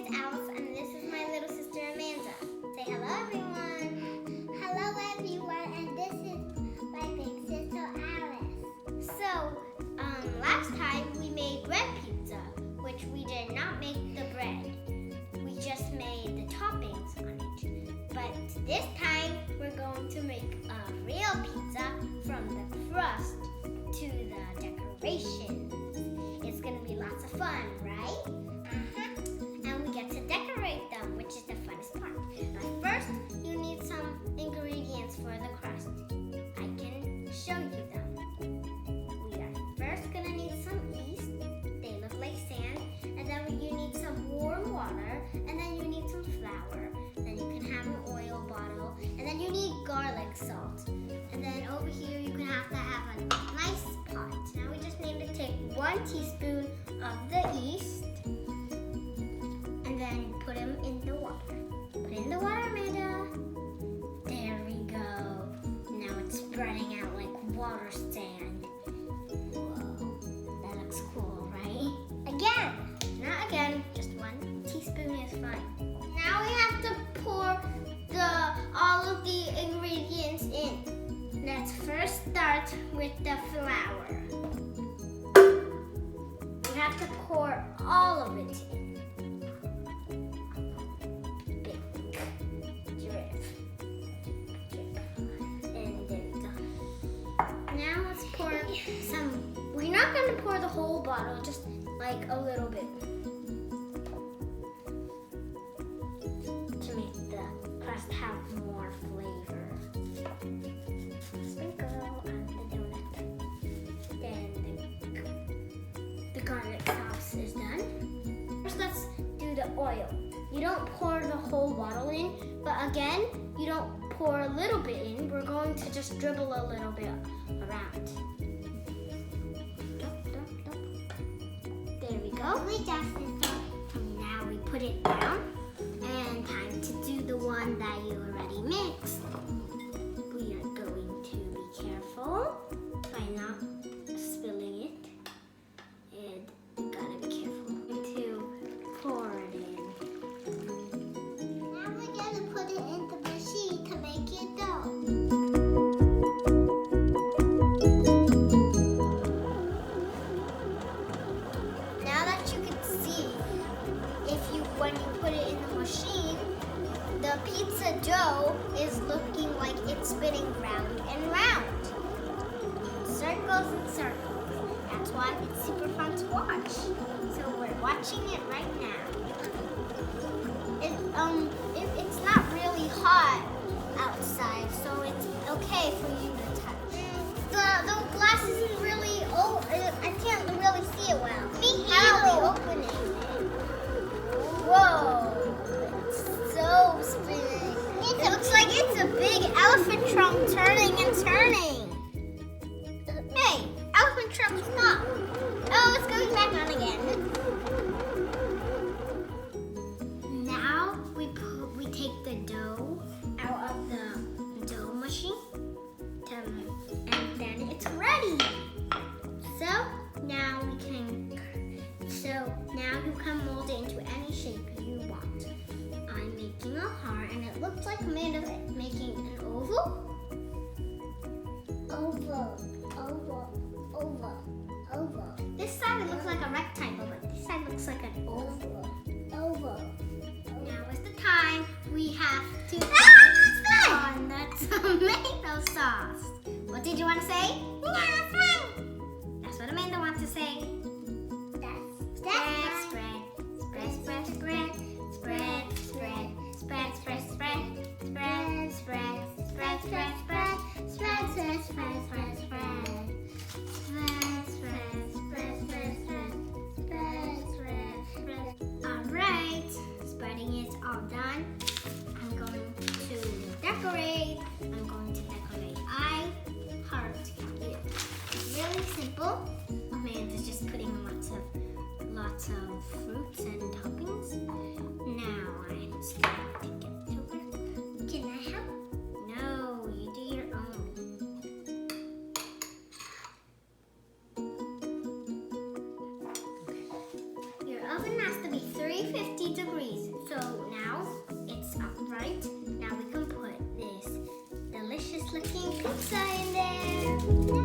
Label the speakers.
Speaker 1: is Alice, and this is my little sister Amanda. Say hello, everyone.
Speaker 2: Hello, everyone, and this is my big sister Alice.
Speaker 1: So, last time we made bread pizza, which we did not make the bread. We just made the toppings on it. But this time, we're going to make a real pizza from the crust to the decorations. It's going to be lots of fun, right? And we get to decorate them, which is the funnest part. But first, you need some ingredients for the crust. I can show you them. We are first going to need some yeast. They look like sand. And then you need some warm water. And then you need some flour. Then you can have an oil bottle. And then you need garlic salt. And then over here, you can have a nice pot. Now we just need to take 1 teaspoon of the yeast. And then put them in the water. Put in the water, Amanda. There we go. Now it's spreading out like water sand. Whoa, that looks cool, right? Again, not again, just 1 teaspoon is fine. Now we have to pour all of the ingredients in. Let's first start with the flour. We have to pour all of it in. We're not going to pour the whole bottle, just like a little bit to make the crust have more flavor. Sprinkle on the donut. Then the garlic sauce is done. First, let's do the oil. You don't pour the whole bottle in, but again, you don't pour a little bit in. We're going to just dribble a little bit around. There we go. Now we put it down, and time to do the one that you already mixed. We are going to be careful by not spilling it, and gotta be careful to pour it in.
Speaker 2: Now we're gonna put it in the machine to make it dough.
Speaker 1: When you put it in the machine, the pizza dough is looking like it's spinning round and round. Circles and circles. That's why it's super fun to watch. So we're watching it right now. It's not really hot outside, so it's okay for you to touch. The glass isn't really, I can't really see it well. How are we opening it? Whoa, it's so spinning. It looks like it's a big elephant trunk turning and turning. Hey, elephant trunk, stop. Oh, it's going back on again. Now we take the dough out of the dough machine, and then it's ready. So now you can mold it into any shape you want. I'm making a heart, and it looks like Amanda's making an oval. Oval. This side it looks like a rectangle, but this side looks like an oval. Now is the time we have to put on the tomato sauce. What did you want to say? That's what Amanda wants to say. Alright, spreading is all done. I'm going to decorate. I heart it. Really simple. Amanda's just putting lots of fruits and toppings. Now I'm starting to get to work. Can I help? No, you do your own. Your oven has to be 350 degrees looking pizza in there.